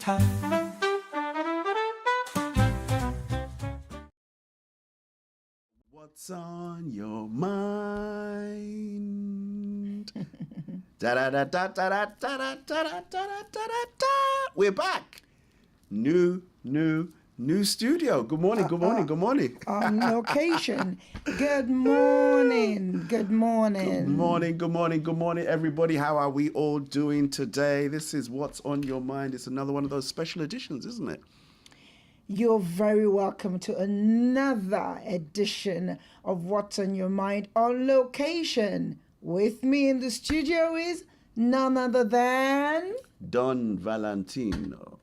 time. What's on your mind? Da da da da da da da da da da da da da. We're back. New studio. Good morning. Good morning. Good morning. On location. Good morning. Good morning. Good morning. Good morning. Good morning, everybody. How are we all doing today? This is What's on Your Mind. It's another one of those special editions, isn't it? You're very welcome to another edition of What's on Your Mind on location. With me in the studio is none other than Don Valentino.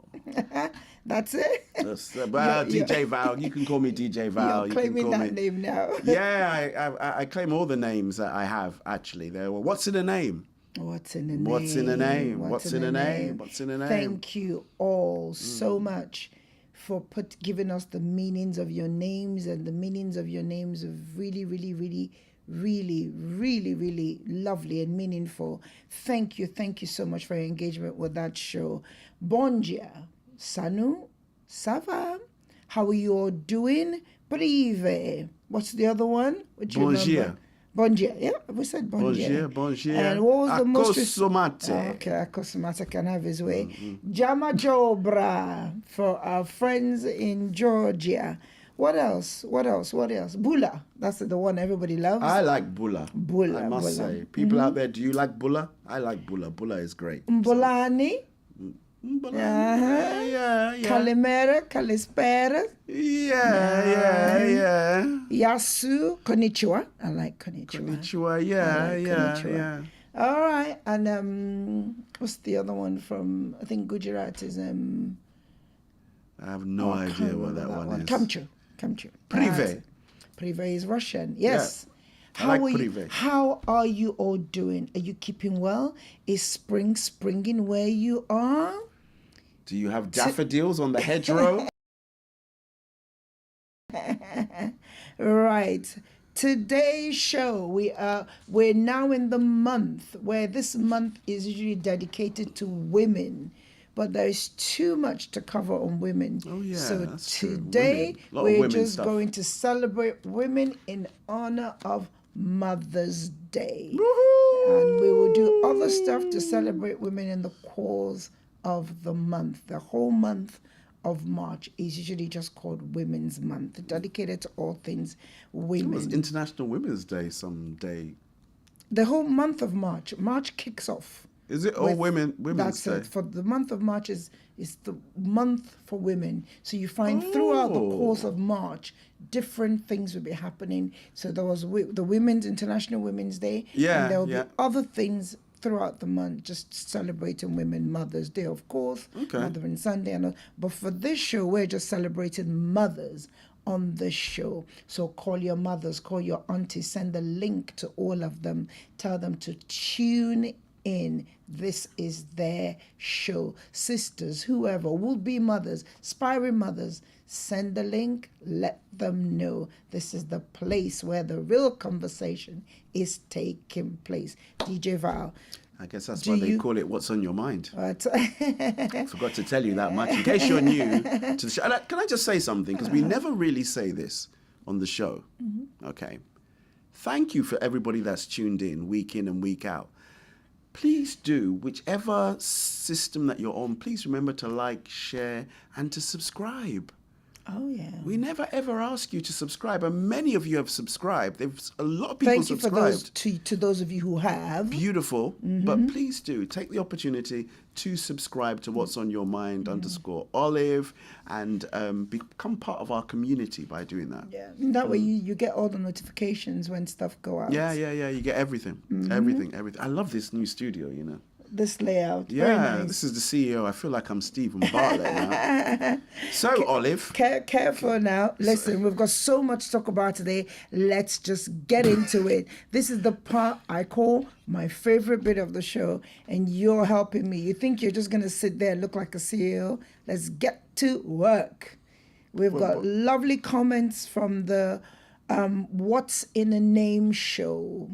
That's it. Well, DJ Val. You can call me DJ Val. You're claiming you can call that name now. Yeah, I claim all the names that I have, actually. What's in a name? What's in a name? What's in a name? What's in a name? What's in a name? Thank you all so much for giving us the meanings of your names, and the meanings of your names are really, really, really, really, really, really lovely and meaningful. Thank you so much for your engagement with that show. Bonjour, Sanu, Sava, how are you all doing? Prive. What's the other one? Bonjour. Bonjour, yeah, we said bonjour. Bonjour. And what was the most... Akosomate. Okay, Akosomate can have his way. Jama Jobra for our friends in Georgia. What else? Bula. That's the one everybody loves. I like Bula. Bula. I must say. People out there, do you like Bula? I like Bula. Bula is great. Mbulani. Yeah. Kalimera, Kalispera. Yeah. Yasu, Konnichiwa. I like Konnichiwa. Konnichiwa, yeah. All right, and what's the other one from? I think Gujarat is I have no idea what that one is. Kamchu. Prive. Prive is Russian. Yes. Yeah. How are you all doing? Are you keeping well? Is spring springing where you are? Do you have daffodils on the hedgerow? Right. Today's show, we're now in the month where this month is usually dedicated to women, but there is too much to cover on women. Oh yeah. So that's today true. we're just going to celebrate women in honor of Mother's Day. Woo-hoo! And we will do other stuff to celebrate women in the course of the month. The whole month of March is usually just called Women's Month, dedicated to all things women. It was International Women's Day someday. The whole month of March kicks off. Is it all Women's Day? It. For the month of March is the month for women. So you find throughout the course of March, different things will be happening. So there was the International Women's Day. Yeah, and there will be other things throughout the month, just celebrating women. Mother's Day, of course. Okay. Mothering Sunday. But for this show, we're just celebrating mothers on the show. So call your mothers, call your aunties, send a link to all of them. Tell them to tune in. This is their show. Sisters, whoever will be mothers, aspiring mothers, send the link, let them know this is the place where the real conversation is taking place. DJ Val. I guess that's why they call it What's on Your Mind. I Forgot to tell you that much. In case you're new to the show. Can I just say something? Because we never really say this on the show. Okay. Thank you for everybody that's tuned in and week out. Please do, whichever system that you're on, please remember to like, share, and to subscribe. Oh, yeah. We never, ever ask you to subscribe, and many of you have subscribed. A lot of people subscribed. Thank you to those of you who have. Beautiful. But please do take the opportunity to subscribe to What's on Your Mind _Olive and become part of our community by doing that. Yeah, that way you get all the notifications when stuff go out. Yeah. You get everything. Everything. I love this new studio, This layout. Yeah, very nice. This is the CEO. I feel like I'm Stephen Bartlett now. So, Olive. Careful now. Listen, we've got so much to talk about today. Let's just get into it. This is the part I call my favorite bit of the show, and you're helping me. You think you're just going to sit there and look like a CEO? Let's get to work. We've got lovely comments from the What's in a Name show.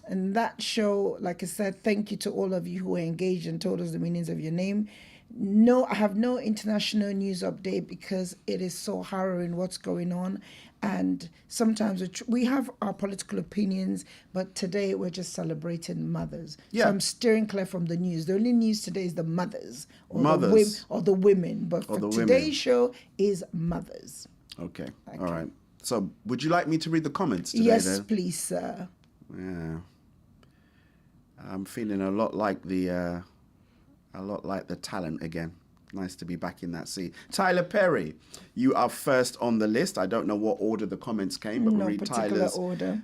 And that show, like I said, thank you to all of you who were engaged and told us the meanings of your name. No, I have no international news update because it is so harrowing what's going on. And sometimes we have our political opinions, but today we're just celebrating mothers. Yeah. So I'm steering clear from the news. The only news today is the mothers or Mothers. the women. But for the today's women. show is mothers. Okay. All right. So, would you like me to read the comments today? Yes, then? please, sir. Yeah. I'm feeling a lot like the talent again. Nice to be back in that seat. Tyler Perry, you are first on the list. I don't know what order the comments came, but we'll read Tyler's order.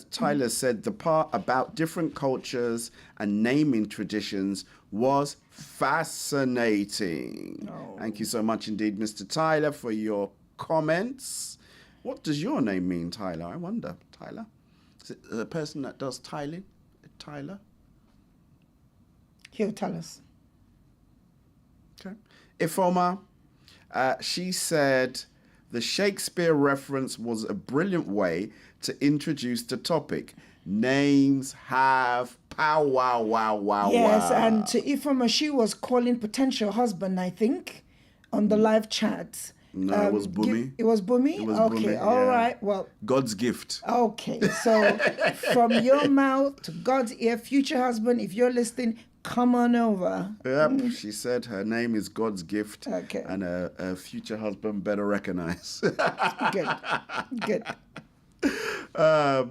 Tyler said the part about different cultures and naming traditions was fascinating. Oh. Thank you so much indeed, Mr. Tyler, for your comments. What does your name mean, Tyler? I wonder, Tyler. Is it the person that does tiling? Tyler? He'll tell us. Okay. Ifoma, she said the Shakespeare reference was a brilliant way to introduce the topic. Names have power. Wow. Yes, and to Ifoma, she was calling potential husband, I think, on the live chat. No, it was Bumi. It was Bumi? It was okay, Bumi, all yeah. right. Well, God's gift. okay. So from your mouth to God's ear, future husband, if you're listening, come on over. Yep, she said her name is God's gift. Okay. And a future husband better recognize. Good.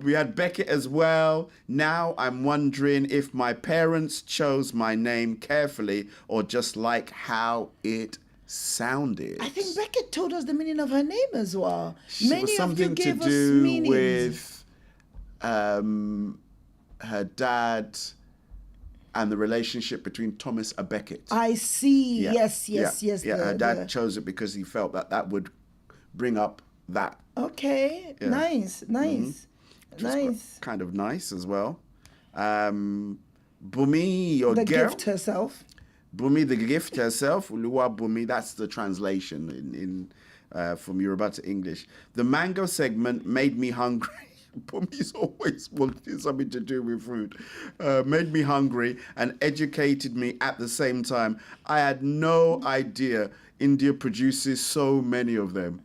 We had Beckett as well. Now I'm wondering if my parents chose my name carefully or just like how it sounded. I think Beckett told us the meaning of her name as well. It Many was of you something to gave us do meanings. with her dad and the relationship between Thomas and Beckett. I see. Yeah. Yes. Yeah, her dad chose it because he felt that would bring up that. Okay. Yeah. Nice. Which was kind of nice as well. Bumi, your The girl. gift herself. Bumi, the gift herself. Uluwa Bumi, that's the translation in from Yoruba to English. The mango segment made me hungry. Bumi's always wanted something to do with food. Made me hungry and educated me at the same time. I had no idea India produces so many of them.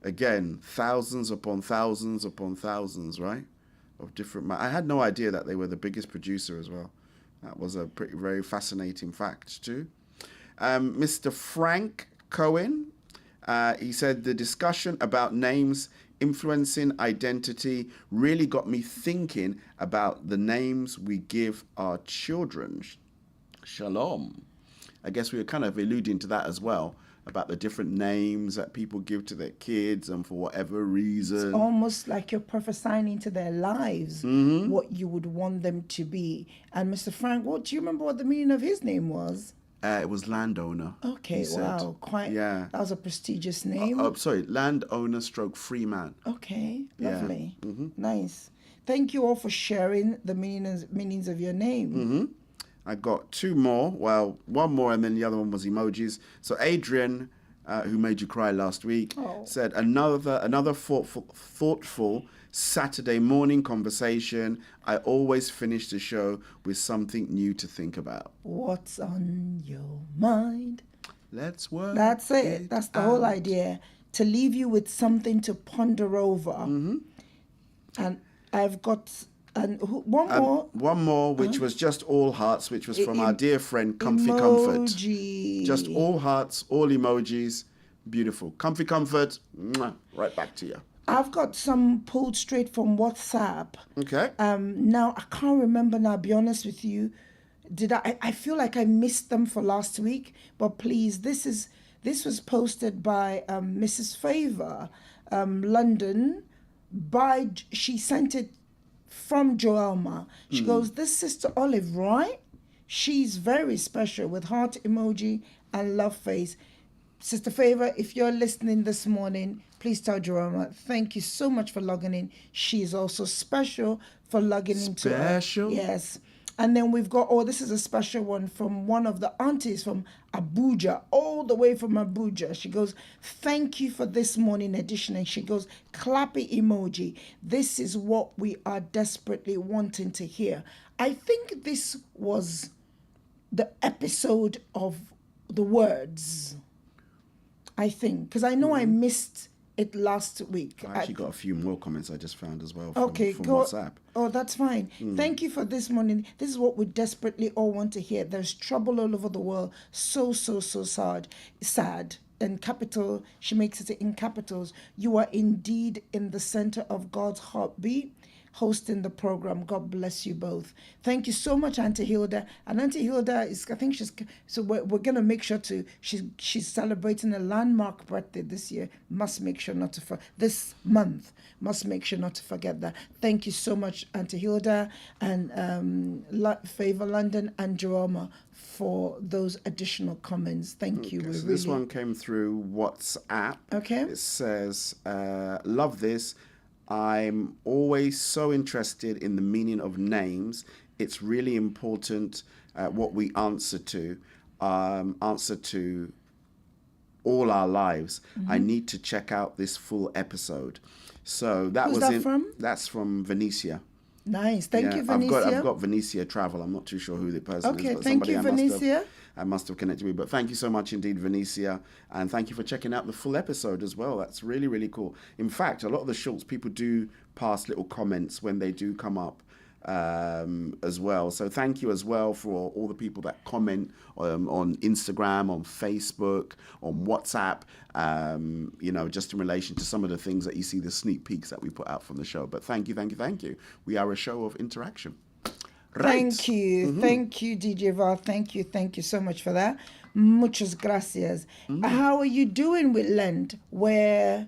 Again, thousands upon thousands upon thousands, right? Of different. I had no idea that they were the biggest producer as well. That was a very fascinating fact too. Mr. Frank Cohen, he said the discussion about names influencing identity really got me thinking about the names we give our children. Shalom. I guess we were kind of alluding to that as well, about the different names that people give to their kids and for whatever reason. It's almost like you're prophesying into their lives what you would want them to be. And Mr. Frank, do you remember what the meaning of his name was? It was landowner. Okay, wow, quite. Yeah, that was a prestigious name. Sorry, landowner stroke free man. Okay, lovely, nice. Thank you all for sharing the meanings of your name. I got two more. Well, one more, and then the other one was emojis. So Adrian, who made you cry last week, said another thoughtful Saturday morning conversation. I always finish the show with something new to think about. What's on your mind? Let's work. That's it. That's the whole idea. To leave you with something to ponder over. And I've got one more, which was just all hearts, which was from our dear friend Comfy Comfort. Just all hearts, all emojis. Beautiful. Comfy Comfort. Mwah, right back to you. I've got some pulled straight from WhatsApp. Okay. Now I can't remember now, I'll be honest with you. I feel like I missed them for last week, but please, this was posted by Mrs. Favor, London. She sent it from Joelma. She goes, this Sister Olive, right? She's very special with heart emoji and love face. Sister Favor, if you're listening this morning, please tell Joelma, thank you so much for logging in. She's also special for logging into Special? Yes. And then we've got, this is a special one from one of the aunties from Abuja, all the way from Abuja. She goes, thank you for this morning edition. And she goes, clappy emoji. This is what we are desperately wanting to hear. I think this was the episode of the words, I think, because I know I missed it last week. I actually got a few more comments I just found as well from Go. WhatsApp. Oh, that's fine. Thank you for this morning. This is what we desperately all want to hear. There's trouble all over the world. So sad. Sad. In capital, she makes it in capitals. You are indeed in the center of God's heartbeat, hosting the program. God bless you both. Thank you so much, Auntie Hilda. And Auntie Hilda is, I think she's, so we're going to make sure to, she's celebrating a landmark birthday this year. Must make sure not to, this month, must make sure not to forget that. Thank you so much, Auntie Hilda and Favor London and Jeroma for those additional comments. Thank you. So this one came through WhatsApp. Okay. It says, love this. I'm always so interested in the meaning of names. It's really important what we answer to all our lives. I need to check out this full episode. So Who's that from? That's from Venetia. Nice. Thank you, Venetia. I've got Venetia Travel. I'm not too sure who the person is. Okay, But thank you, somebody Venetia. I must have connected with. But thank you so much indeed, Venetia. And thank you for checking out the full episode as well. That's really, really cool. In fact, a lot of the shorts, people do pass little comments when they do come up as well. So thank you as well for all the people that comment on Instagram, on Facebook, on WhatsApp, just in relation to some of the things that you see, the sneak peeks that we put out from the show. But thank you. We are a show of interaction. Right. Thank you. Thank you, DJ Val. Thank you so much for that. Muchas gracias. How are you doing with Lent? Are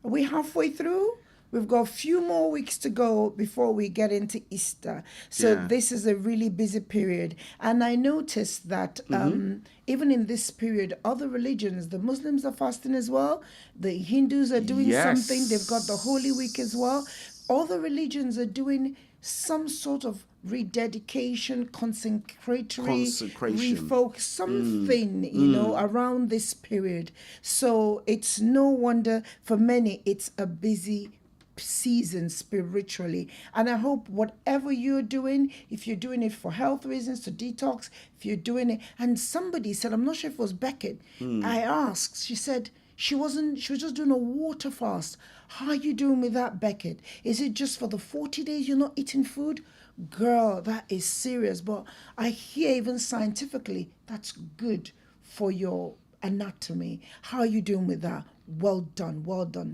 we halfway through? We've got a few more weeks to go before we get into Easter. So this is a really busy period. And I noticed that even in this period, other religions, the Muslims are fasting as well. The Hindus are doing something. They've got the Holy Week as well. Other religions are doing some sort of rededication, consecration, refocus, something, around this period. So it's no wonder for many, it's a busy season spiritually. And I hope whatever you're doing, if you're doing it for health reasons, to detox, if you're doing it, and somebody said, I'm not sure if it was Beckett, I asked, she said, she was just doing a water fast. How are you doing with that, Beckett? Is it just for the 40 days you're not eating food? Girl, that is serious. But I hear even scientifically, that's good for your anatomy. How are you doing with that? Well done.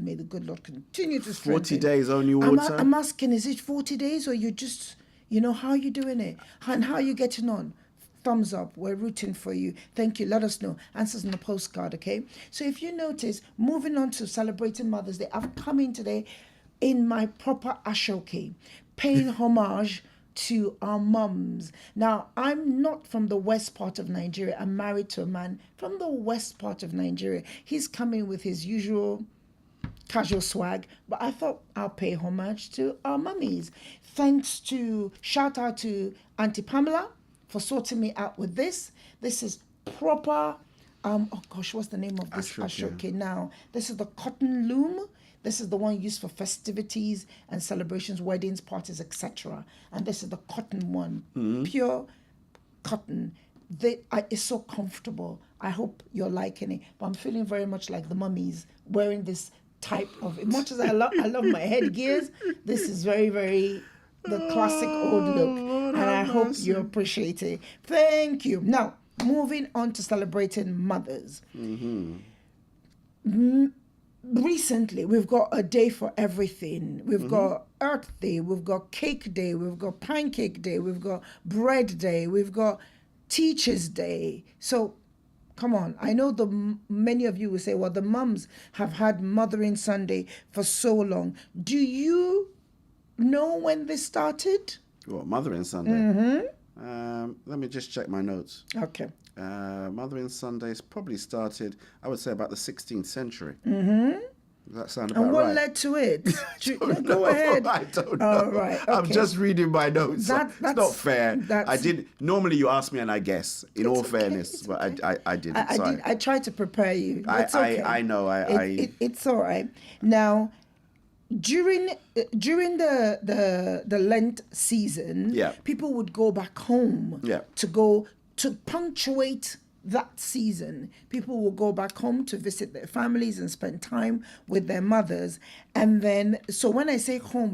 May the good Lord continue to strengthen. 40 days only water? I'm asking, is it 40 days or you just, how are you doing it? And how are you getting on? Thumbs up. We're rooting for you. Thank you. Let us know. Answers on the postcard, okay? So if you notice, moving on to celebrating Mother's Day, I've come in today in my proper ashoke, paying homage to our mums. Now, I'm not from the west part of Nigeria. I'm married to a man from the west part of Nigeria. He's coming with his usual casual swag, but I thought I'll pay homage to our mummies. Shout out to Auntie Pamela for sorting me out with this. This is proper, what's the name of this ashoke now? This is the cotton loom. This is the one used for festivities and celebrations, weddings, parties, etc. And this is the cotton one, pure cotton. It's so comfortable. I hope you're liking it. But I'm feeling very much like the mummies wearing this type of, as much as I love my headgears, this is very, very the classic old look. And I hope you appreciate it. Thank you. Now, moving on to celebrating mothers. Recently, we've got a day for everything. We've got Earth Day, we've got Cake Day, we've got Pancake Day, we've got Bread Day, we've got Teachers Day. So, come on. I know many of you will say, well, the mums have had Mothering Sunday for so long. Do you know when this started? What, Mothering Sunday? Let me just check my notes. Okay. Mothering Sundays probably started, I would say, about the 16th century. Does that sound about right? And what led to it? Go ahead. I don't know. All right. Okay. I'm just reading my notes. It's not fair. Normally you ask me and I guess, in all fairness, but I didn't. I tried to prepare you. It's okay. I know. It's all right. Now, during the Lent season, people would go back home to punctuate that season, people will go back home to visit their families and spend time with their mothers. And then, so when I say home,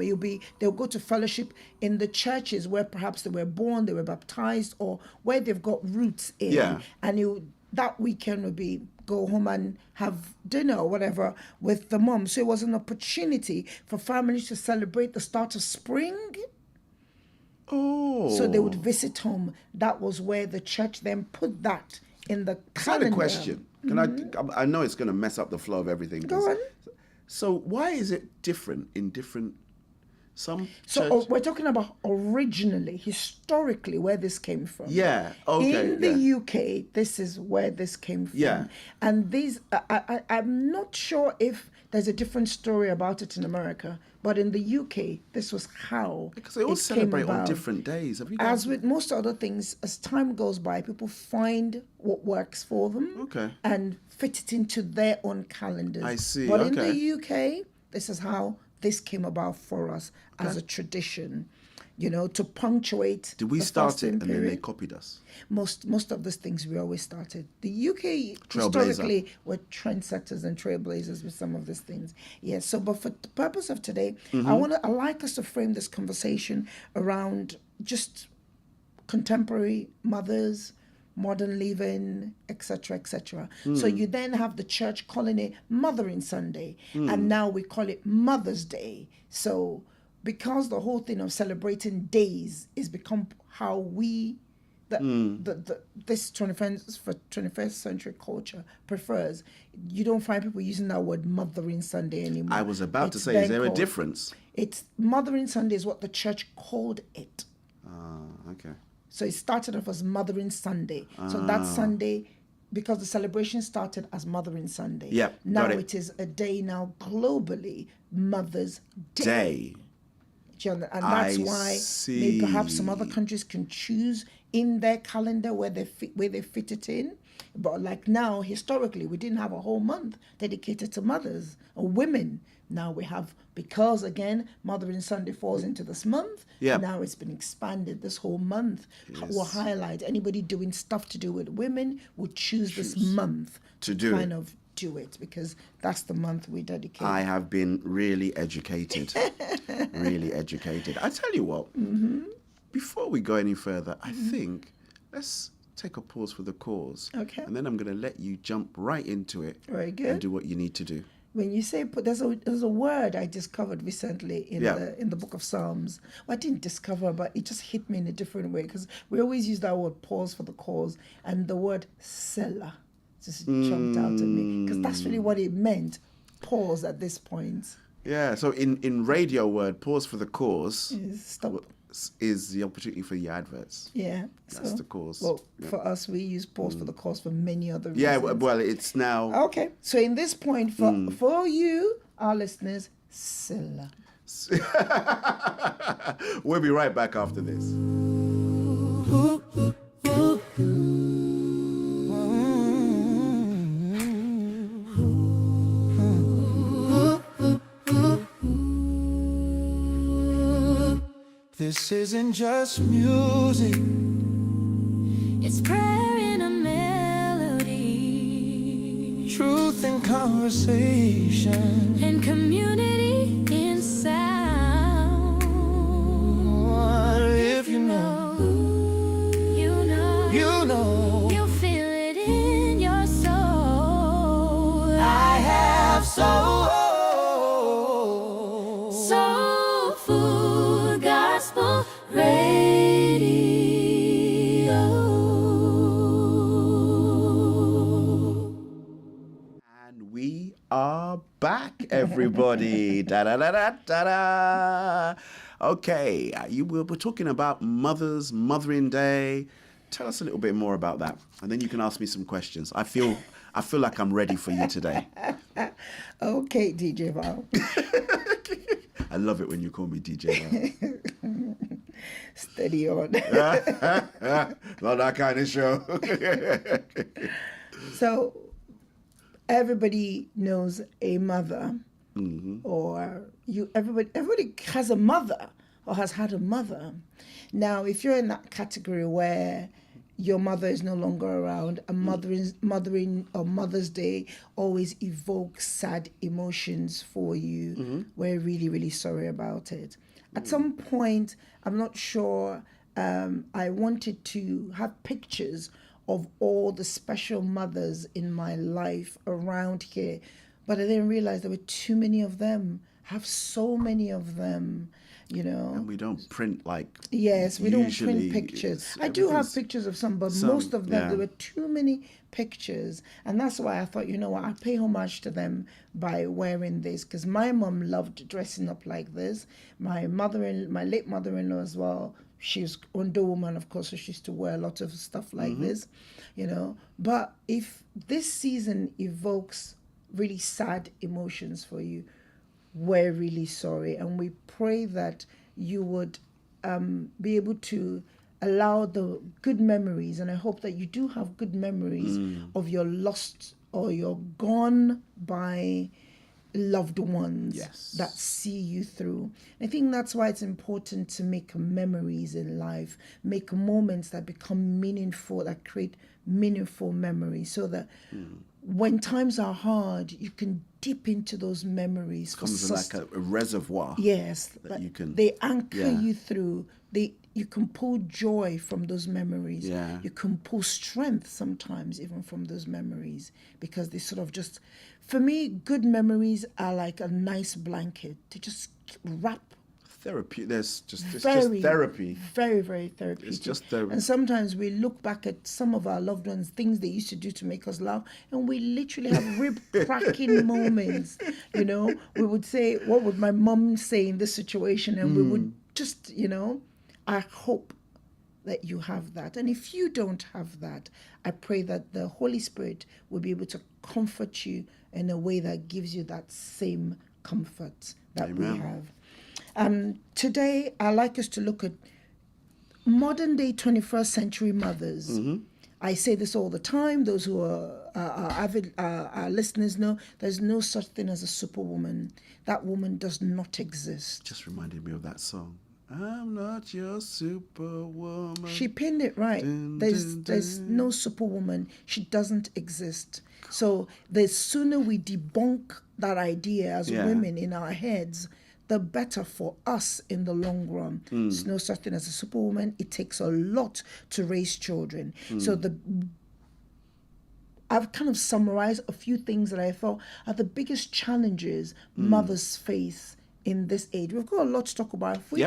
they'll go to fellowship in the churches where perhaps they were born, they were baptized, or where they've got roots in. Yeah. And that weekend would be go home and have dinner or whatever with the mom. So it was an opportunity for families to celebrate the start of spring. Oh. So they would visit home. That was where the church then put that in the I calendar. had a question. Can I know it's going to mess up the flow of everything. Go on. So why is it different in different some So church? we're talking about originally, historically, where this came from. Yeah. Okay. In the UK, this is where this came from. Yeah. And these, I'm not sure if there's a different story about it in America, but in the UK, this was how Because they all it celebrate came on about. different days. Have you guys? As with most other things, as time goes by, people find what works for them Okay. and fit it into their own calendars. I see, But in okay. the UK, this is how this came about for us as a tradition, to punctuate. Did we the start it fasting and then they period. copied us? Most of these things we always started. The UK Trailblazer. historically were trendsetters and trailblazers with some of these things. Yes. So, but for the purpose of today, Mm-hmm. I like us to frame this conversation around just contemporary mothers, modern living, etc., etc. So you then have the church calling it Mothering Sunday, and now we call it Mother's Day. So because the whole thing of celebrating days is become how we this 21st century culture prefers, you don't find people using that word Mothering Sunday anymore. I was about to It's say, is then there a called- difference? It's Mothering Sunday is what the church called it. Okay. So it started off as Mothering Sunday. So that Sunday, because the celebration started as Mothering Sunday. Yep, Now got it. it is a day now globally, Mother's Day. Do you understand? And that's I why see. maybe perhaps some other countries can choose in their calendar where they fit it in. But like now, historically, we didn't have a whole month dedicated to mothers or women. Now we have, because again, Mothering Sunday falls into this month. Yep. Now it's been expanded. This whole month will highlight anybody doing stuff to do with women would choose this month To do kind it. of do it, because that's the month we dedicate. I have been really educated. Really educated. I tell you what, before we go any further, I think let's take a pause for the cause. Okay. And then I'm going to let you jump right into it. Very And good. do what you need to do. When you say there's a word I discovered recently in Yeah. in the book of Psalms. Well, I didn't discover, but it just hit me in a different way, because we always use that word pause for the cause, and the word Selah just jumped out at me, because that's really what it meant. Pause at this point. Yeah, so in radio word, pause for the cause Stop. is the opportunity for your adverts. Yeah. That's so, the cause. Well, for us, we use pause for the cause for many other reasons. Yeah, well, it's now... Okay. So in this point, for you, our listeners, Selah. We'll be right back after this. This isn't just music. It's prayer in a melody, Truth and conversation. and community in sound. What if you know? You know, You know. you feel it in your soul. I have soul. Soul Food Gospel Radio. And we are back, everybody. Da da da da da da. Okay, we're talking about Mothering Day. Tell us a little bit more about that, and then you can ask me some questions. I feel like I'm ready for you today. Okay, DJ Val. I love it when you call me DJ. Steady on. Not that kind of show. So everybody knows a mother, Mm-hmm. or everybody has a mother or has had a mother. Now, if you're in that category where your mother is no longer around, and mothering or Mother's Day always evokes sad emotions for you. We're really, really sorry about it. At some point, I'm not sure, I wanted to have pictures of all the special mothers in my life around here, but I didn't realize there were too many of them. I have so many of them, you know. And we don't print like. Yes, we don't usually. print pictures. I do have Everything's- pictures of some, but most of them, yeah. there were too many pictures. And that's why I thought, you know what, I'll pay homage to them by wearing this. Because my mom loved dressing up like this. My late mother-in-law as well, she was Wonder Woman, of course, so she used to wear a lot of stuff like this, you know. But if this season evokes really sad emotions for you, we're really sorry, and we pray that you would be able to allow the good memories, and I hope that you do have good memories of your lost or your gone by loved ones Yes. that see you through. I think that's why it's important to make memories in life, make moments that become meaningful, that create meaningful memories, so that when times are hard, you can dip into those memories. Comes in like a reservoir. Yes, that you can. they anchor yeah. you through. You can pull joy from those memories. Yeah. You can pull strength sometimes even from those memories, because they sort of just, for me, good memories are like a nice blanket. They just wrap. Therapy. It's just Very, therapy. Very, very therapeutic. It's just therapy. And sometimes we look back at some of our loved ones, things they used to do to make us laugh, and we literally have rib cracking moments. You know, we would say, what would my mom say in this situation? And we would just, you know, I hope that you have that. And if you don't have that, I pray that the Holy Spirit will be able to comfort you in a way that gives you that same comfort that we have. Today, I'd like us to look at modern day 21st century mothers. I say this all the time. Those who are avid our listeners know there's no such thing as a superwoman. That woman does not exist. Just reminded me of that song. I'm not your superwoman. She pinned it right. There's no superwoman. She doesn't exist. So the sooner we debunk that idea as women in our heads, the better for us in the long run. There's no such thing as a superwoman. It takes a lot to raise children. So I've kind of summarized a few things that I thought are the biggest challenges mothers face in this age. We've got a lot to talk about. If we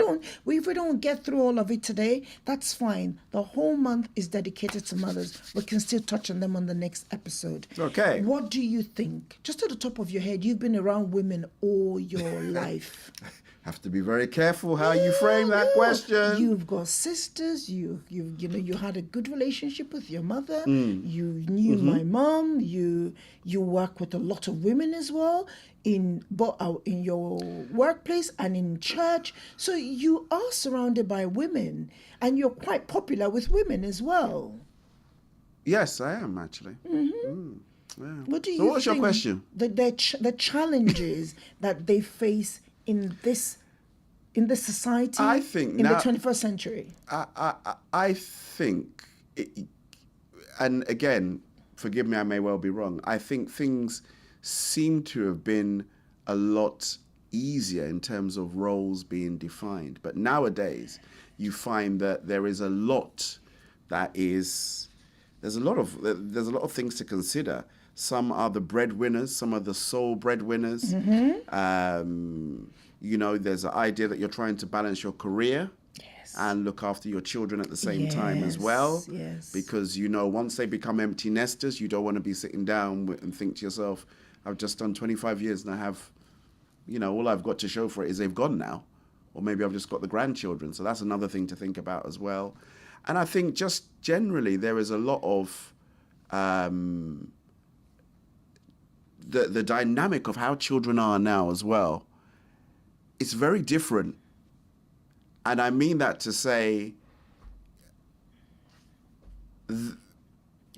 don't get through all of it today, that's fine. The whole month is dedicated to mothers. We can still touch on them on the next episode. Okay. What do you think? Just at the top of your head, you've been around women all your life. Have to be very careful how you frame that question. You've got sisters. You had a good relationship with your mother. You knew my mom. You work with a lot of women as well in your workplace and in church. So you are surrounded by women, and you're quite popular with women as well. Yes, I am actually. Yeah. What do you So what's your think question? The challenges that they face in this society, I think in now- the 21st century? I think, and again, forgive me, I may well be wrong. I think things seem to have been a lot easier in terms of roles being defined. But nowadays, you find that there is a lot there's a lot of things to consider. Some are the breadwinners, some are the sole breadwinners. You know, there's an idea that you're trying to balance your career and look after your children at the same time as well. Yes. Because, you know, once they become empty nesters, you don't want to be sitting down and think to yourself, I've just done 25 years and I have, you know, all I've got to show for it is they've gone now. Or maybe I've just got the grandchildren. So that's another thing to think about as well. And I think just generally there is a lot of the dynamic of how children are now as well. It's very different. And I mean that to say...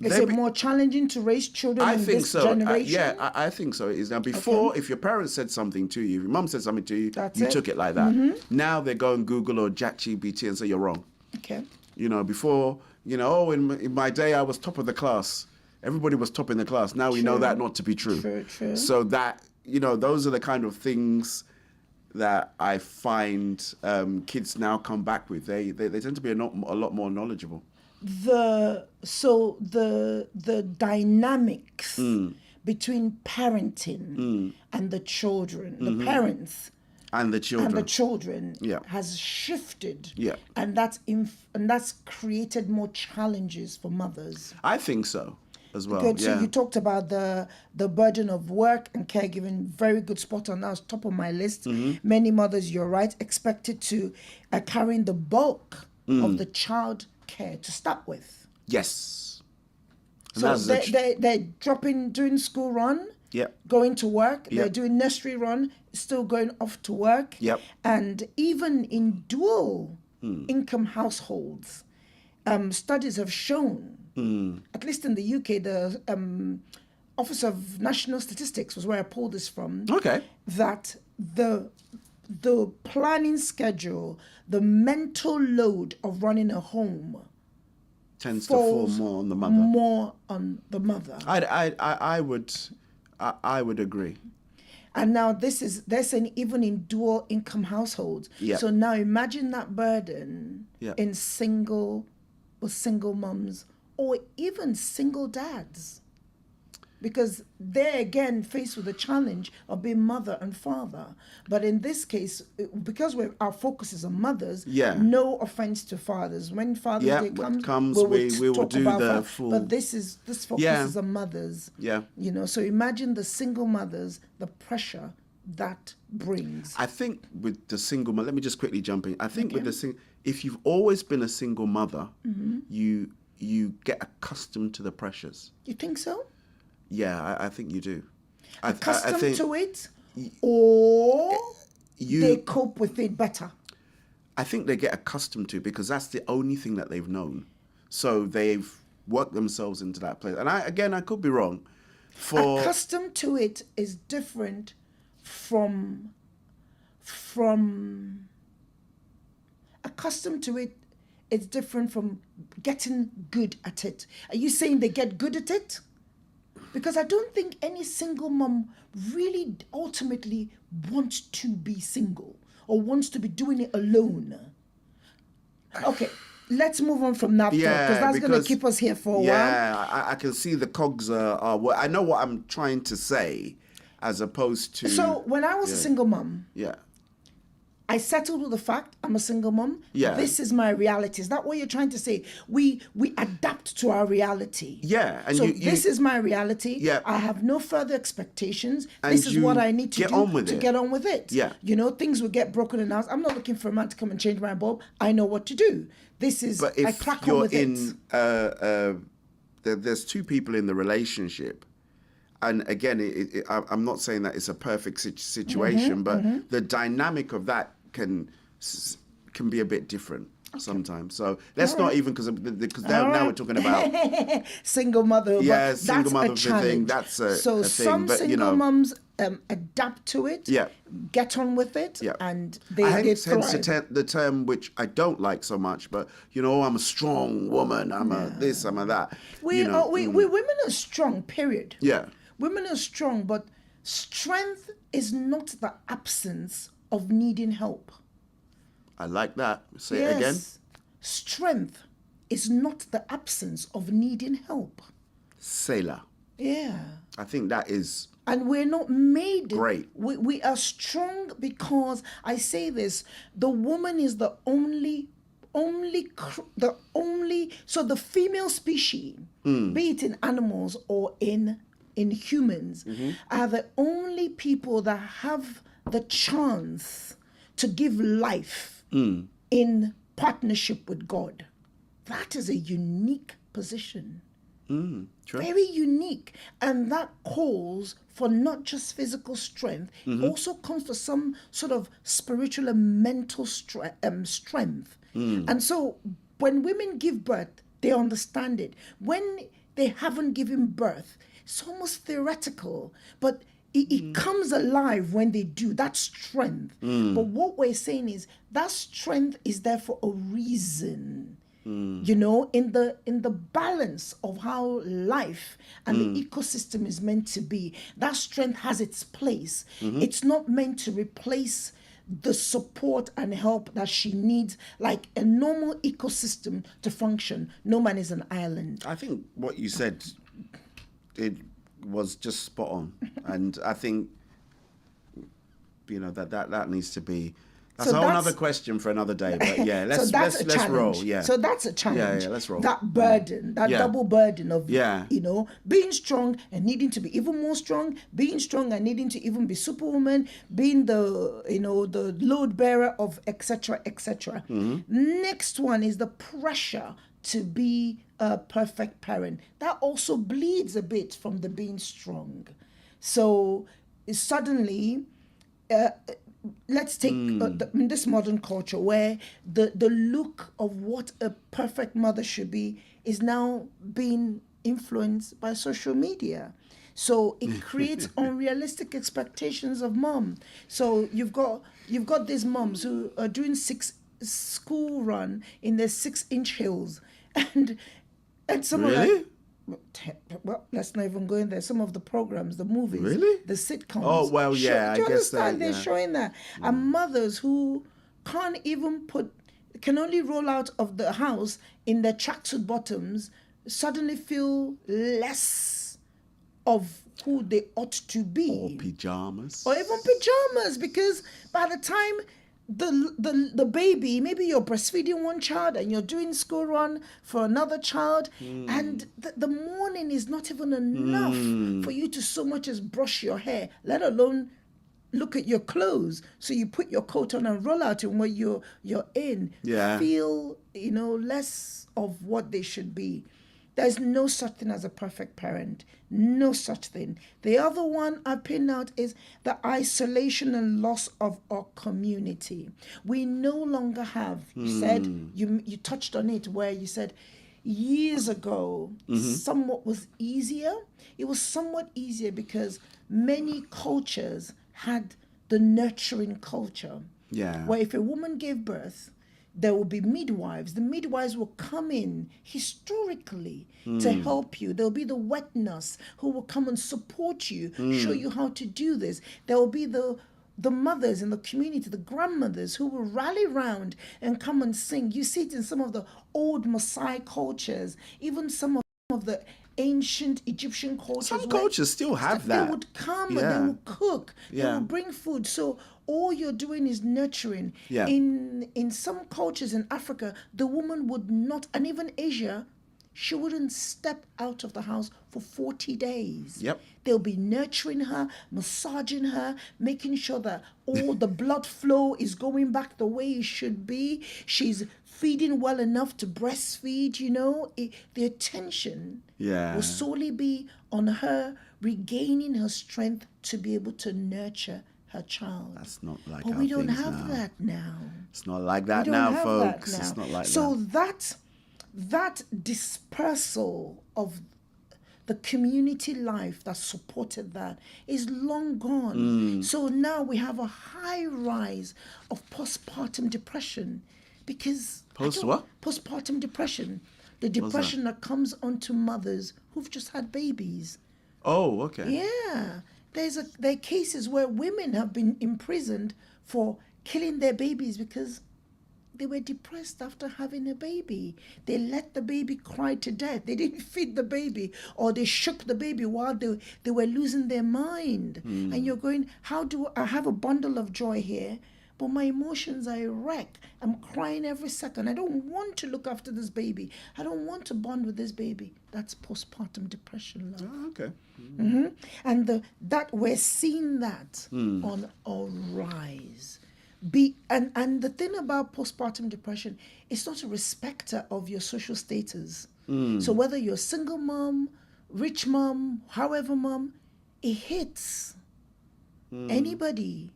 Is it more challenging to raise children I in think this so. generation? I think so. It is now. Before, if your parents said something to you, if your mum said something to you, That's you it. took it like that. Now they go and Google or ChatGPT and say you're wrong. Okay. You know, before, you know, oh, in my day I was top of the class. Everybody was top in the class. Now we know True. that not to be true. True. So that, you know, those are the kind of things that I find kids now come back with. They tend to be a lot more knowledgeable. The dynamics between parenting and the children, the parents And the children. and the children Yeah. has shifted. Yeah. And that's created more challenges for mothers. I think so as well. Good. Yeah. So you talked about the burden of work and caregiving. Very good spot on. That was top of my list. Many mothers, you're right, expected to carrying the bulk of the child care to start with. Yes. And So that's they're doing school run, Yep. going to work. Yep. They're doing nursery run, still going off to work. Yep. And even in dual income households, studies have shown, at least in the UK, the Office of National Statistics was where I pulled this from. Okay. That the planning schedule, the mental load of running a home Tends to fall falls more on the mother. More on the mother. I would agree. And now they're saying even in dual income households. Yep. So now imagine that burden Yep. in single mums or even single dads. Because they're again faced with the challenge of being mother and father. But in this case, because our focus is on mothers, Yeah. no offense to fathers. When Father's Yeah, Day when it comes, comes, we will talk do about the fa- full- But this focus Yeah. is on mothers. Yeah. You know, so imagine the single mothers, the pressure that brings. I think with the single mother, let me just quickly jump in. I think with the if you've always been a single mother, you get accustomed to the pressures. You think so? Yeah, I think you do. Accustomed I think to it, or you- they cope with it better. I think they get accustomed to it because that's the only thing that they've known. So they've worked themselves into that place. And I could be wrong. Accustomed to it is different from accustomed to it. It's different from getting good at it. Are you saying they get good at it? Because I don't think any single mom really ultimately wants to be single or wants to be doing it alone. Okay, let's move on from that because that's going to keep us here for a while. Yeah, I can see the cogs are I know what I'm trying to say as opposed to... So when I was a single mom, Yeah. I settled with the fact I'm a single mom. Yeah. This is my reality. Is that what you're trying to say? We adapt to our reality. Yeah, and so you- this is my reality. Yeah. I have no further expectations. And This is you what I need to get do on with to it. get on with it. Yeah. You know, things will get broken in the house. I'm not looking for a man to come and change my bulb. I know what to do. This is, But I if crack on you're with it. there's two people in the relationship, and again, I'm not saying that it's a perfect situation, but the dynamic of that can be a bit different sometimes. So let's not even because now we're talking about Single mother. Yeah, but single that's mother a thing, challenge. that's a so thing, some but, you single know. moms adapt to it. Yeah. Get on with it. Yeah. And they hence thrive. the term which I don't like so much, but I'm a strong woman. I'm a this. I'm a that. We women are strong. Period. Yeah. Women are strong, but strength is not the absence of needing help. I like that. Say it again. Strength is not the absence of needing help. Sailor. Yeah. I think that is And we're not made Great. We are strong because I say this: the woman is the only. So the female species, be it in animals or in humans, are the only people that have the chance to give life in partnership with God. That is a unique position. true. Very unique. And that calls for not just physical strength, it also comes for some sort of spiritual and mental strength. And so when women give birth, they understand it. When they haven't given birth, it's almost theoretical, but it comes alive when they do. That strength. But what we're saying is that strength is there for a reason. You know, in the balance of how life and the ecosystem is meant to be, that strength has its place. It's not meant to replace the support and help that she needs, like a normal ecosystem to function. No man is an island. I think what you said, it was just spot on, and I think that needs to be. That's a whole other question for another day. But yeah, let's roll. Yeah. So that's a challenge. Yeah, let's roll. That burden, that double burden of being strong and needing to be even more strong, being strong and needing to even be superwoman, being the the load bearer of etc. etc. Next one is the pressure to be a perfect parent. That also bleeds a bit from the being strong. So suddenly. Let's take in this modern culture where the look of what a perfect mother should be is now being influenced by social media. So it creates unrealistic expectations of mom. So you've got these moms who are doing school run in their 6-inch heels, and someone really? Well, let's not even go in there. Some of the programs, the movies, really? the sitcoms. Oh, well, yeah, do you I guess understand? They're yeah. showing that. And mothers who can only roll out of the house in their tracksuit bottoms suddenly feel less of who they ought to be. Or pajamas. Or even pajamas, because by the time the baby, maybe you're breastfeeding one child and you're doing school run for another child, and the morning is not even enough for you to so much as brush your hair, let alone look at your clothes. So you put your coat on and roll out in what you're in. Yeah. Feel less of what they should be. There's no such thing as a perfect parent. No such thing. The other one I pinned out is the isolation and loss of our community. We no longer have, you said, you touched on it where you said years ago, somewhat was easier. It was somewhat easier because many cultures had the nurturing culture. Yeah. Where if a woman gave birth, there will be midwives. The midwives will come in historically to help you. There'll be the wet nurse who will come and support you, show you how to do this. There will be the mothers in the community, the grandmothers who will rally round and come and sing. You see it in some of the old Maasai cultures, even some of the ancient Egyptian cultures. Some cultures still have that. They would come and they would cook. They Yeah. would bring food. So all you're doing is nurturing. Yeah. In some cultures in Africa, the woman would not, and even Asia, she wouldn't step out of the house for 40 days. Yep. They'll be nurturing her, massaging her, making sure that all the blood flow is going back the way it should be. She's feeding well enough to breastfeed, the attention will solely be on her regaining her strength to be able to nurture her child. That's not like But how we don't things have now. that now. It's not like that We don't now, have folks. that now. It's not like so that. that dispersal of the community life that supported that is long gone. So now we have a high rise of postpartum depression because postpartum depression, the depression that comes onto mothers who've just had babies. Oh, okay. Yeah, there are cases where women have been imprisoned for killing their babies because they were depressed after having a baby. They let the baby cry to death. They didn't feed the baby, or they shook the baby while they were losing their mind. And you're going, how do I have a bundle of joy here, but my emotions are a wreck. I'm crying every second. I don't want to look after this baby. I don't want to bond with this baby. That's postpartum depression, love. Oh, okay. And that we're seeing that on a rise. And the thing about postpartum depression, it's not a respecter of your social status. So whether you're a single mom, rich mom, however mom, it hits anybody.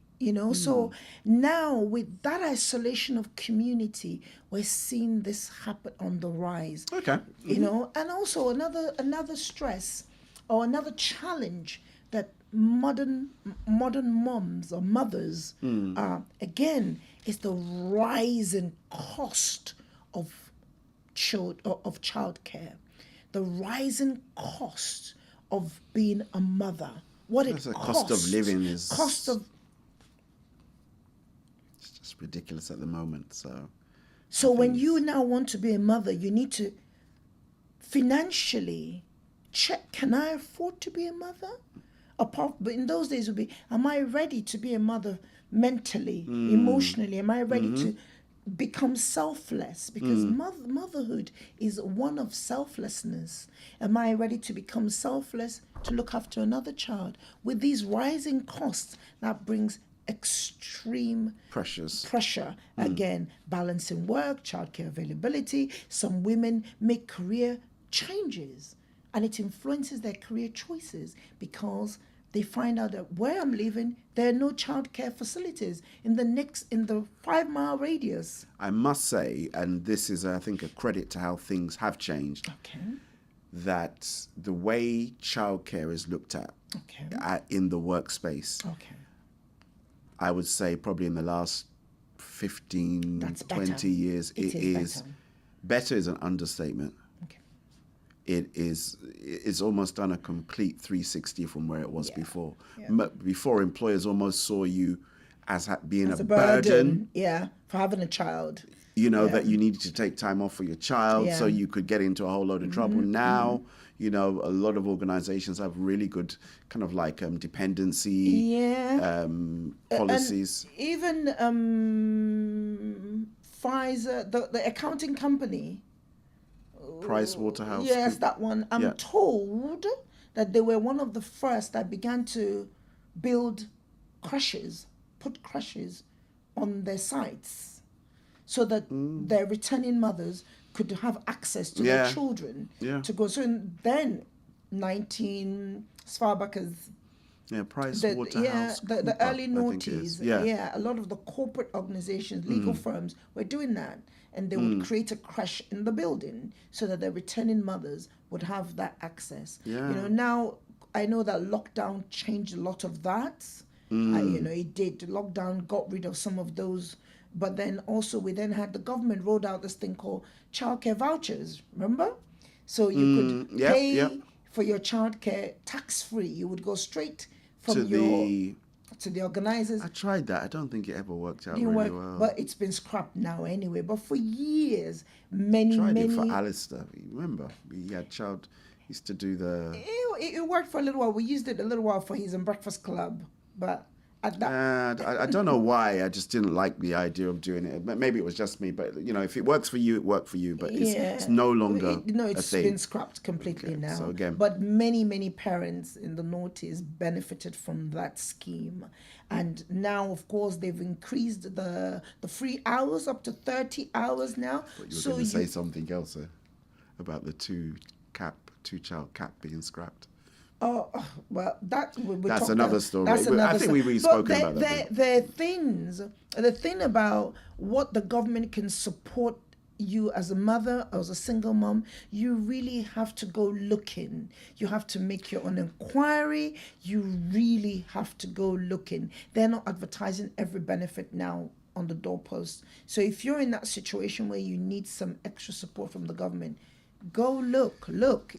So now with that isolation of community, we're seeing this happen on the rise. Okay. And also another stress or another challenge that modern moms or mothers again is the rise in cost of of childcare, the rising cost of being a mother, what That's it the costs. cost of living is cost of. it's just ridiculous at the moment. So when think you it's- now want to be a mother, you need to financially check, can I afford to be a mother? But in those days it would be, am I ready to be a mother mentally, emotionally? Am I ready to become selfless? Because motherhood is one of selflessness. Am I ready to become selfless to look after another child? With these rising costs, that brings extreme pressures. pressure. Again, balancing work, childcare availability. Some women make career changes and it influences their career choices because they find out that where I'm living, there are no childcare facilities in the 5 mile radius. I must say, and this is, I think, a credit to how things have changed, Okay. that the way childcare is looked at Okay. in the workspace, Okay. I would say probably in the last 15, That's 20 better. years, It it is is better is an understatement. Okay. It's almost done a complete 360 from where it was before. Yeah. Before, employers almost saw you as being As a burden, yeah, for having a child. you know, Yeah. that you needed to take time off for your child so Yeah. you could get into a whole load of trouble. Now, you know, a lot of organizations have really good kind of like dependency Yeah. policies. And even Pfizer, the accounting company. Price Waterhouse. Yes, that one. I'm Yeah. told that they were one of the first that began to build crashes, put crashes on their sites so that their returning mothers could have access to their Yeah. children Yeah. to go. So then, as far back as Price the Waterhouse. the early noughties, Yeah. a lot of the corporate organizations, legal firms were doing that, and they would create a crash in the building so that the returning mothers would have that access. Yeah. You know, now I know that lockdown changed a lot of that. You know, it did. Lockdown got rid of some of those, but then also we then had the government rolled out this thing called childcare vouchers. Remember? So you could yep, pay yep. for your childcare tax free. You would go straight from To to the organizers. I tried that. I don't think it ever worked out Didn't really work, well. but it's been scrapped now anyway. But for years, many Tried it for many Alistair. Remember, he had child. Used to do the. it worked for a little while. We used it a little while for his Breakfast Club, but at that I don't know why. I just didn't like the idea of doing it. But maybe it was just me. But you know, if it works for you, it worked for you. But it's no longer it's a thing. been scrapped completely now. so again- but many parents in the noughties benefited from that scheme, and now of course they've increased the free hours up to 30 hours now. But you were going to say something else about the two-child cap being scrapped. Oh, well, That's another story. That's I another think we've story. spoken But about that. there are things, the thing about what the government can support you as a mother, as a single mom, you really have to go looking. You have to make your own inquiry. You really have to go looking. They're not advertising every benefit now on the doorpost. So if you're in that situation where you need some extra support from the government, go look.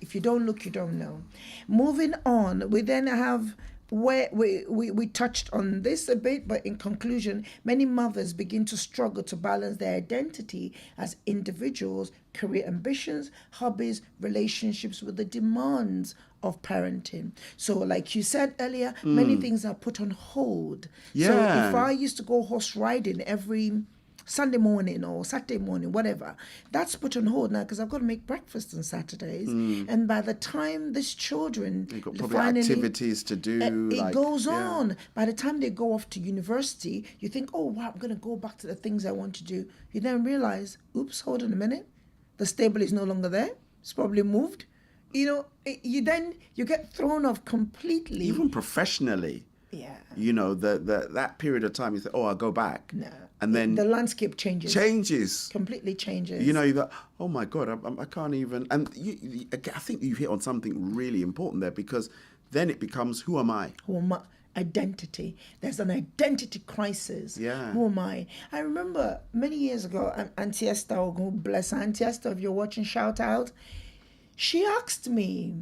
If you don't look, you don't know. Moving on, we then have where we touched on this a bit, but in conclusion, many mothers begin to struggle to balance their identity as individuals, career ambitions, hobbies, relationships with the demands of parenting. So like you said earlier, many things are put on hold. So Yeah. if I used to go horse riding every Sunday morning or Saturday morning, whatever, that's put on hold now because I've got to make breakfast on Saturdays. And by the time these children You've got probably finally- activities to do. it goes yeah. on. By the time they go off to university, you think, oh, wow, I'm going to go back to the things I want to do. You then realize, oops, hold on a minute. The stable is no longer there. It's probably moved. You know, you get thrown off completely. Even professionally. Yeah. You know, that period of time, you think, oh, I'll go back. No. And then the landscape changes. Completely changes. You know, you go, oh my God, I can't even. And I think you hit on something really important there because then it becomes, who am I? Who am I? identity. There's an identity crisis. Yeah. Who am I? I remember many years ago, Auntie Esther, oh, God bless her, Auntie Esther, if you're watching, shout out. She asked me,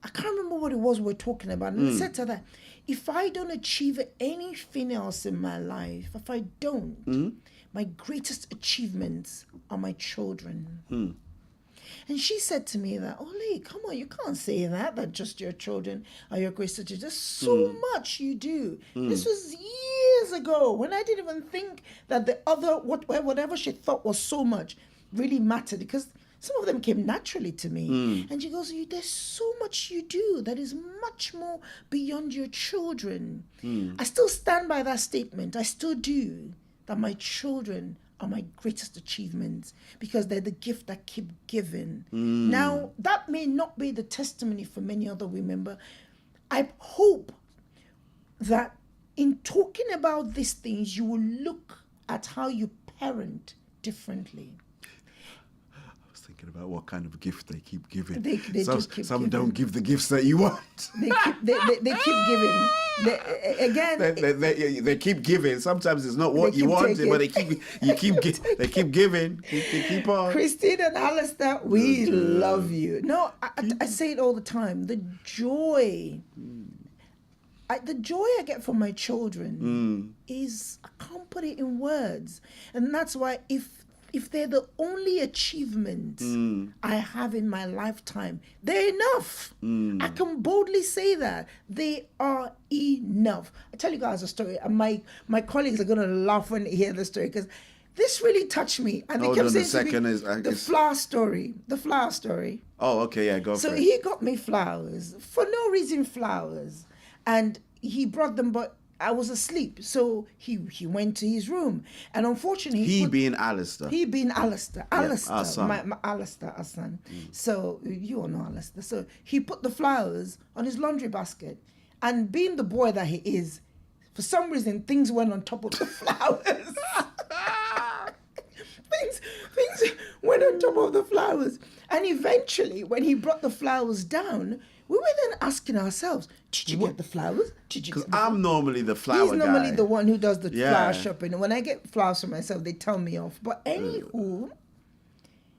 I can't remember what it was we're talking about. And I said to her that, if I don't achieve anything else in my life, if I don't, my greatest achievements are my children. And she said to me that, Oli, come on, you can't say that just your children are your greatest achievement. There's so much you do. This was years ago when I didn't even think that the other, whatever she thought was so much, really mattered, because some of them came naturally to me. And she goes, there's so much you do that is much more beyond your children. I still stand by that statement. I still do. That my children are my greatest achievements because they're the gift that keep giving. Now, that may not be the testimony for many other women, but I hope that in talking about these things, you will look at how you parent differently. Thinking about what kind of gift they keep giving. They just keep some giving. don't give the gifts that you want. They keep giving. They keep giving. Sometimes it's not what They you keep wanted, taking. but they keep giving. They keep on. Christine and Alistair, we love you. No, I say it all the time. The joy, the joy I get from my children is, I can't put it in words, and that's why if they're the only achievement I have in my lifetime, they're enough. I can boldly say that. They are enough. I tell you guys a story, and my colleagues are going to laugh when they hear the story, because this really touched me. And they Hold kept on a saying to me, second, the flower story. The flower story. Oh, okay, yeah, go So for it. he got me flowers, for no reason flowers. And he brought them, but I was asleep. So he went to his room. And unfortunately... He being Alistair. He being Alistair. our Alistair, son. my Alistair, our son. So you all know Alistair. So he put the flowers on his laundry basket. And being the boy that he is, for some reason, things went on top of the flowers. things went on top of the flowers. And eventually, when he brought the flowers down, we were then asking ourselves, did you get the flowers? Did you Because get the flowers? I'm normally the flower He's normally guy. the one who does the Yeah. flower shopping. And when I get flowers for myself, they tell me off. But anywho,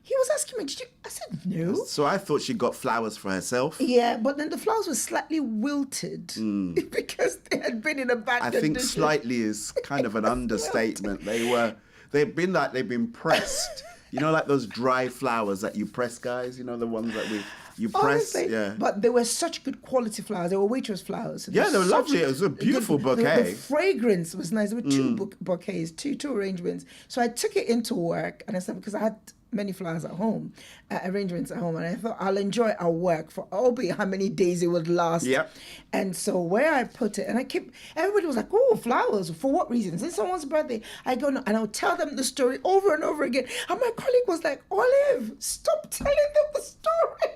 he was asking me, did you? I said, no. So I thought she got flowers for herself. Yeah, but then the flowers were slightly wilted because they had been in a bad I condition. think slightly is kind of an understatement. They've been pressed. You know, like those dry flowers that you press, guys? You know, the ones that you press? Honestly, Yeah. but they were such good quality flowers. They were waitress flowers. Yeah, they were such lovely. It was a beautiful The bouquet. fragrance was nice. There were two bouquets, two arrangements. So I took it into work, and I said, because I had many flowers at home, arrangements at home, and I thought I'll enjoy our work for albeit how many days it would last. Yep. And so where I put it, and everybody was like, oh, flowers, for what reasons? It's someone's birthday. I go, no, and I'll tell them the story over and over again. And my colleague was like, Olive, stop telling them the story.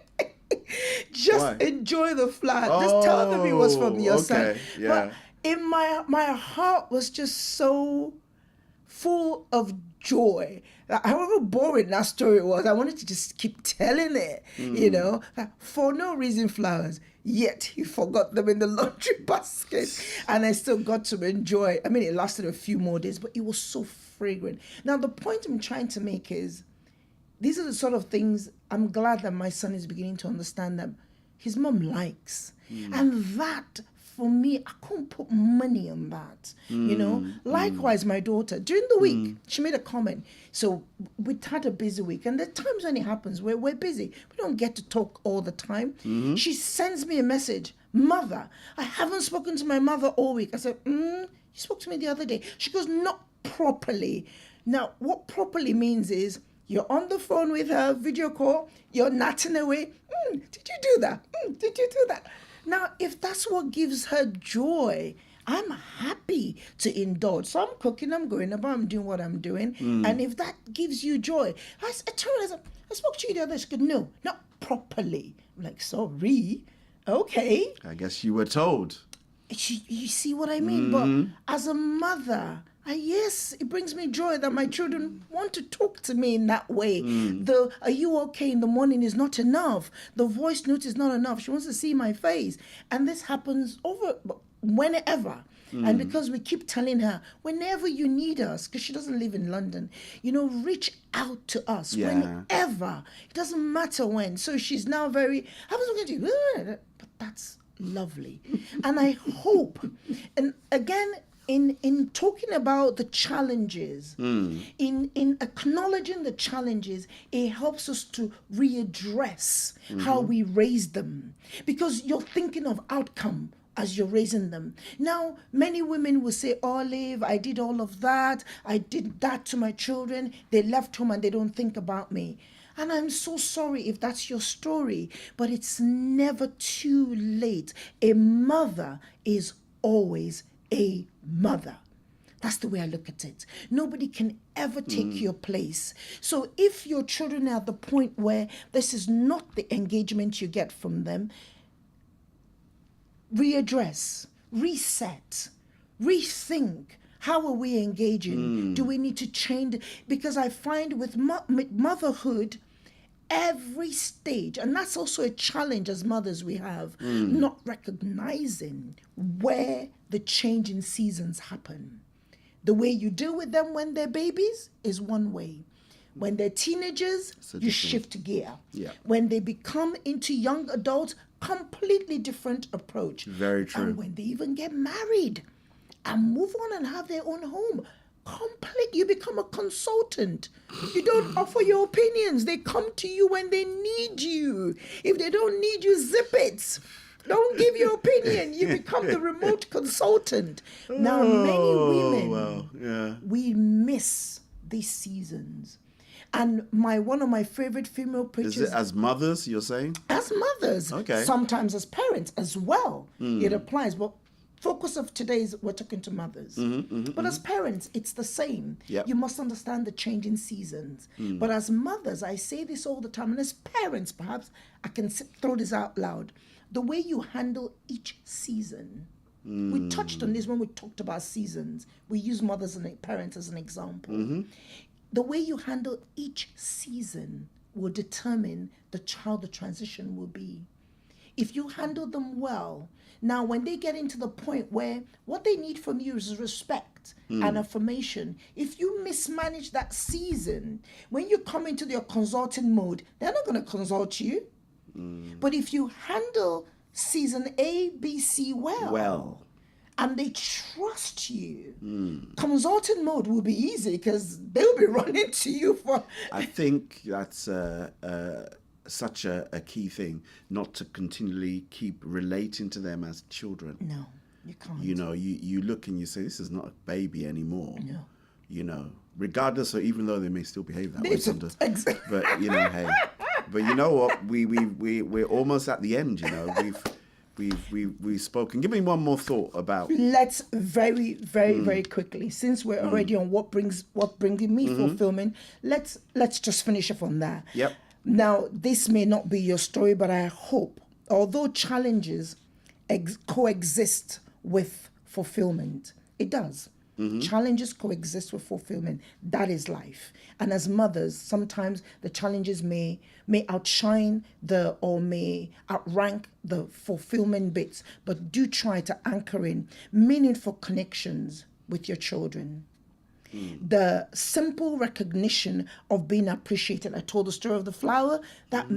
Just Why? enjoy the flower. Just tell them it was from your son. okay, yeah. But in my heart was just so full of joy. However boring that story was, I wanted to just keep telling it, you know, for no reason flowers. Yet he forgot them in the laundry basket, and I still got to enjoy. I mean, it lasted a few more days, but it was so fragrant. Now, the point I'm trying to make is, these are the sort of things I'm glad that my son is beginning to understand that his mom likes. And that, for me, I couldn't put money on that. You know, likewise, my daughter, during the week, she made a comment. So we'd had a busy week, and there are times when it happens where we're busy. We don't get to talk all the time. She sends me a message, Mother, I haven't spoken to my mother all week. I said, you spoke to me the other day. She goes, not properly. Now, what properly means is, you're on the phone with her, video call, you're nattering away. Did you do that? Did you do that? Now, if that's what gives her joy, I'm happy to indulge. So I'm cooking, I'm going about, I'm doing what I'm doing. And if that gives you joy, I told her, I spoke to you the other day. She goes, no, not properly. I'm like, sorry. Okay. I guess you were told. You see what I mean? But as a mother, yes, it brings me joy that my children want to talk to me in that way. The "are you okay" in the morning is not enough. The voice note is not enough. She wants to see my face. And this happens over whenever. And because we keep telling her, whenever you need us, because she doesn't live in London, reach out to us Yeah. whenever. It doesn't matter when. So she's now very, I was going to do, but that's lovely. And I hope, and again, in talking about the challenges, in acknowledging the challenges, it helps us to readdress how we raise them. Because you're thinking of outcome as you're raising them. Now, many women will say, Olive, I did all of that. I did that to my children. They left home and they don't think about me. And I'm so sorry if that's your story, but it's never too late. A mother is always a mother. That's the way I look at it. Nobody can ever take your place. So if your children are at the point where this is not the engagement you get from them, readdress, reset, rethink. How are we engaging? Do we need to change? Because I find with motherhood, every stage, and that's also a challenge as mothers we have, not recognizing where the change in seasons happen. The way you deal with them when they're babies is one way. When they're teenagers, you shift gear. Yeah. When they become into young adults, completely different approach. Very true. And when they even get married and move on and have their own home, you become a consultant. You don't offer your opinions. They come to you when they need you. If they don't need you, zip it. Don't give your opinion. You become the remote consultant. Now, many women, we miss these seasons. And one of my favorite female preachers... Is it as mothers, you're saying? As mothers. Okay. Sometimes as parents as well. It applies. But focus of today is we're talking to mothers. But as parents, it's the same. Yep. You must understand the change in seasons. But as mothers, I say this all the time. And as parents, perhaps, I can throw this out loud. The way you handle each season. We touched on this when we talked about seasons. We use mothers and parents as an example. The way you handle each season will determine how the transition will be. If you handle them well, now when they get into the point where what they need from you is respect and affirmation, if you mismanage that season, when you come into your consulting mode, they're not going to consult you. But if you handle season A, B, C well, and they trust you, consulting mode will be easy because they'll be running to you for... I think that's such a key thing, not to continually keep relating to them as children. No, you can't. You look and you say, this is not a baby anymore. No. Regardless, or even though they may still behave that way sometimes. Exactly. But, hey. But you know what? We're almost at the end, We've spoken. Give me one more thought about... Let's very, very, very quickly, since we're already on what brings me fulfillment, let's just finish up on that. Yep. Now, this may not be your story, but I hope, although challenges coexist with fulfillment, it does. Challenges coexist with fulfillment. That is life. And as mothers, sometimes the challenges may outshine or may outrank the fulfillment bits, but do try to anchor in meaningful connections with your children. The simple recognition of being appreciated. I told the story of the flower. That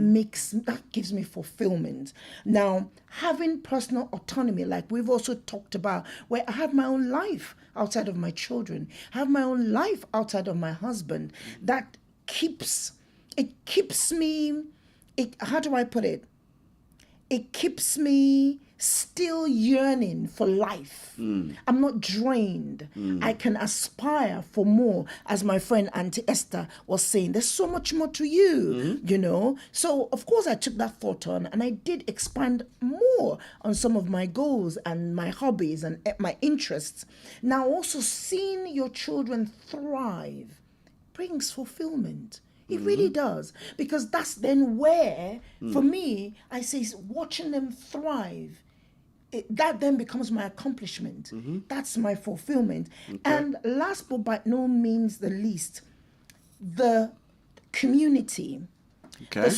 gives me fulfillment. Now, having personal autonomy, like we've also talked about, where I have my own life outside of my children, I have my own life outside of my husband. That keeps me. How do I put it? It keeps me still yearning for life. I'm not drained. I can aspire for more, as my friend Auntie Esther was saying. There's so much more to you, So, of course, I took that thought on and I did expand more on some of my goals and my hobbies and my interests. Now, also seeing your children thrive brings fulfillment. It really does. Because that's then where, for me, I say watching them thrive, that then becomes my accomplishment. That's my fulfillment. Okay. And last but by no means the least, the community, the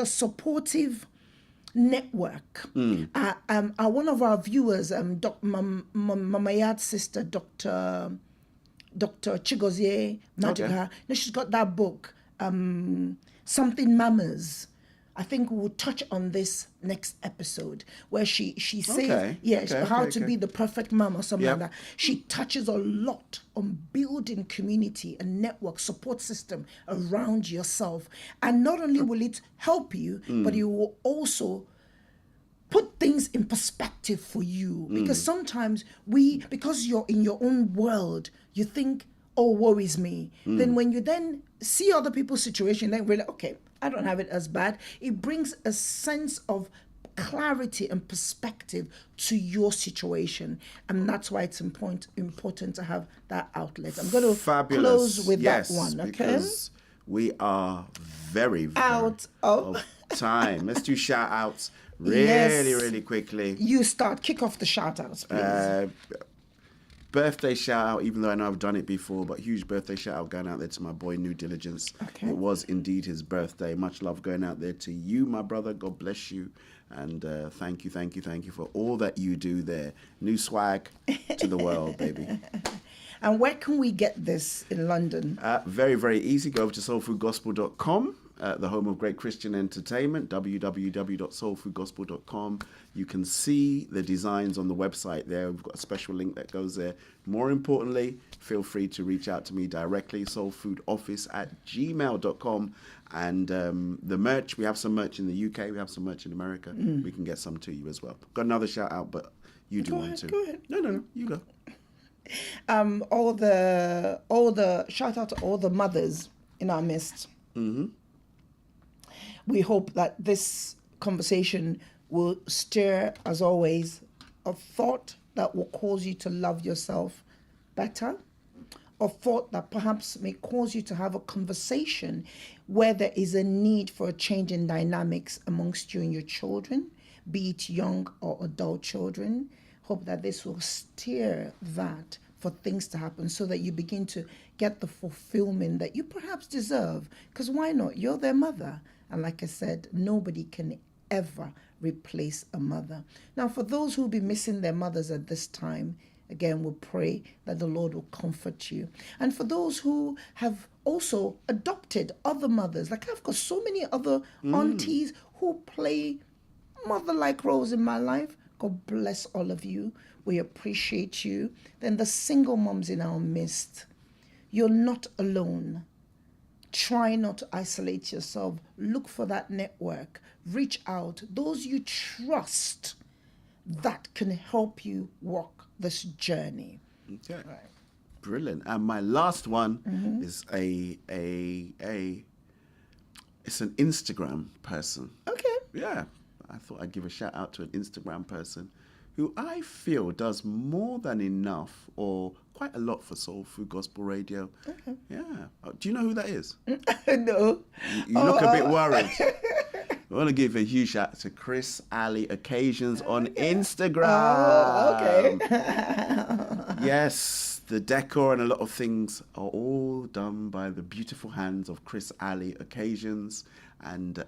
supportive network. One of our viewers, Mamayad's sister, Dr. Chigozie Maduga, she's got that book, Something Mamas. I think we'll touch on this next episode, where she says, how to be the perfect mom or something like that. She touches a lot on building community and network support system around yourself. And not only will it help you, but it will also put things in perspective for you. Because sometimes because you're in your own world, you think, oh, woe is me. Then when you then see other people's situation, then we're like, okay, I don't have it as bad. It brings a sense of clarity and perspective to your situation. And that's why it's important to have that outlet. I'm going to close with that one, okay? Because we are very, very out of time. Let's do shout outs really quickly. You start. Kick off the shout outs, please. Birthday shout out, even though I know I've done it before, but huge birthday shout out going out there to my boy New Diligence. Okay. It was indeed his birthday. Much love going out there to you, my brother. God bless you. And thank you for all that you do there. New swag to the world, baby. And where can we get this in London? Very, very easy. Go over to soulfoodgospel.com. The home of great Christian entertainment, www.soulfoodgospel.com. You can see the designs on the website there. We've got a special link that goes there. More importantly, feel free to reach out to me directly, soulfoodoffice@gmail.com. And the merch, we have some merch in the UK, we have some merch in America. We can get some to you as well. Got another shout out, but you do one too. Go ahead. No, you go. All the shout out to all the mothers in our midst. We hope that this conversation will stir, as always, a thought that will cause you to love yourself better, a thought that perhaps may cause you to have a conversation where there is a need for a change in dynamics amongst you and your children, be it young or adult children. Hope that this will steer that for things to happen so that you begin to get the fulfillment that you perhaps deserve. Because why not? You're their mother. And like I said, nobody can ever replace a mother. Now, for those who will be missing their mothers at this time, again, we'll pray that the Lord will comfort you. And for those who have also adopted other mothers, like I've got so many other aunties who play mother-like roles in my life. God bless all of you. We appreciate you. Then the single moms in our midst, you're not alone. Try not to isolate yourself. Look for that network. Reach out. Those you trust that can help you walk this journey. Okay. Right. Brilliant. And my last one is it's an Instagram person. Okay. Yeah. I thought I'd give a shout out to an Instagram person who I feel does more than enough or quite a lot for Soul Food Gospel Radio. Okay. Yeah. Do you know who that is? No. You look a bit worried. I want to give a huge shout out to Chris Ali Occasions on Instagram. Oh, okay. Yes, the decor and a lot of things are all done by the beautiful hands of Chris Ali Occasions. And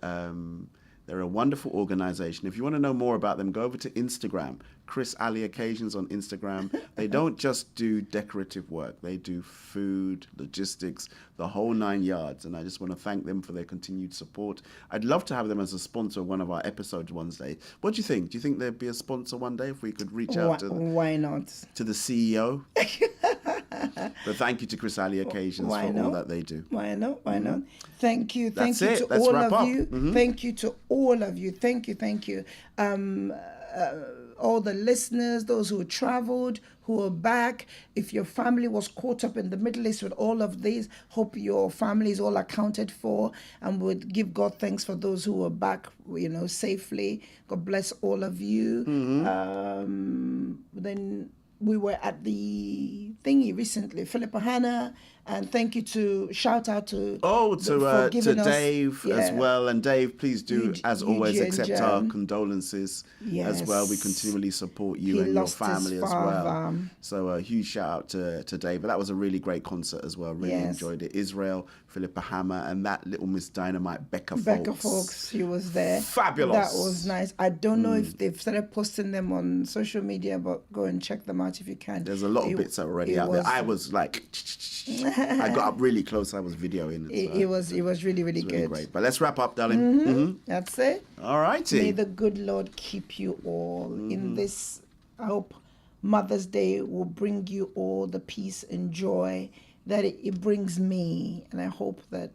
they're a wonderful organization. If you want to know more about them, go over to Instagram. Chris Ali Occasions on Instagram. They don't just do decorative work. They do food, logistics, the whole 9 yards. And I just want to thank them for their continued support. I'd love to have them as a sponsor of one of our episodes one day. What do you think? Do you think they'd be a sponsor one day if we could reach out to why not? To the CEO? But thank you to Chris Ali Occasions for all that they do. Why not? Thank you. That's Thank you it. to Let's all wrap of up. you. Thank you to all of you. Thank you. All the listeners, those who traveled, who are back. If your family was caught up in the Middle East with all of these, hope your family is all accounted for, and would give God thanks for those who are back, safely. God bless all of you. Then we were at the thingy recently, Philippa Hannah, And thank you to shout out to to giving us- Dave as yeah. well. And Dave, please do, as always, Eugene accept our condolences as well. We Yes. continually support you He and your lost his family as well. father. So a huge shout out to Dave. But that was a really great concert as well. Really Yes. enjoyed it. Israel, Philippa Hammer, and that little Miss Dynamite, Becca Fox, she was there. Fabulous. That was nice. I don't know if they've started posting them on social media, but go and check them out if you can. There's a lot of bits already out there. I was like, I got up really close. I was videoing it. So It was really, really it's good. really great. But let's wrap up, darling. That's it. All righty. May the good Lord keep you all in this. I hope Mother's Day will bring you all the peace and joy that it brings me. And I hope that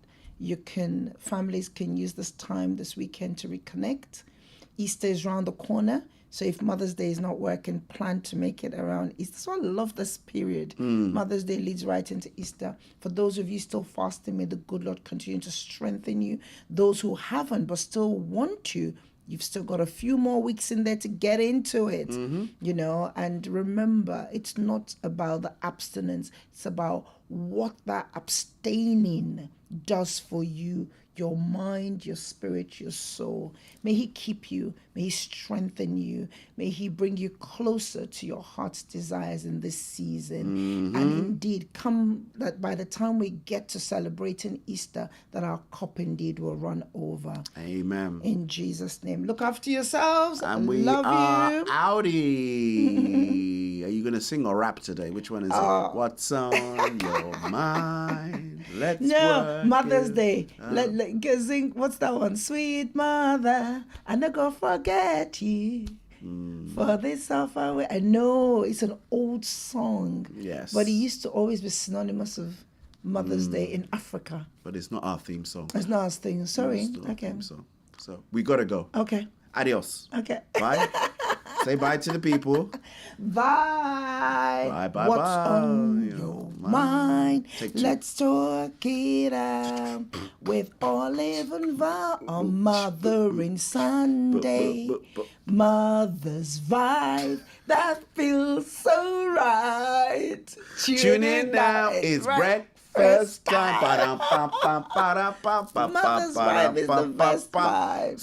families can use this time this weekend to reconnect. Easter is around the corner. So if Mother's Day is not working, plan to make it around Easter. So I love this period. Mother's Day leads right into Easter. For those of you still fasting, may the good Lord continue to strengthen you. Those who haven't but still want to, you've still got a few more weeks in there to get into it, and remember, it's not about the abstinence. It's about what that abstaining does for you, your mind, your spirit, your soul. May he keep you. May he strengthen you. May he bring you closer to your heart's desires in this season. And indeed, come that by the time we get to celebrating Easter, that our cup indeed will run over. Amen. In Jesus' name. Look after yourselves. And we love are you. outie. Are you going to sing or rap today? Which one is it? What's on your mind? Let's work Mother's it Day. out. Let sing. What's that one? Sweet mother, I not gonna forget you. For this offer, I know it's an old song. Yes. But it used to always be synonymous of Mother's Day in Africa. But it's not our theme song. It's not a thing. Sorry. It's not our Okay. theme song. So we got to go. Okay. Adios. Okay. Bye. Say bye to the people. Bye. Bye, bye, What's bye. on Your your mind. mind? Take two. Let's talk it out with Olive and Val on Mothering Sunday. Mother's vibe that feels so right. Tune in now. It's breakfast time. Mother's vibe is the best vibe.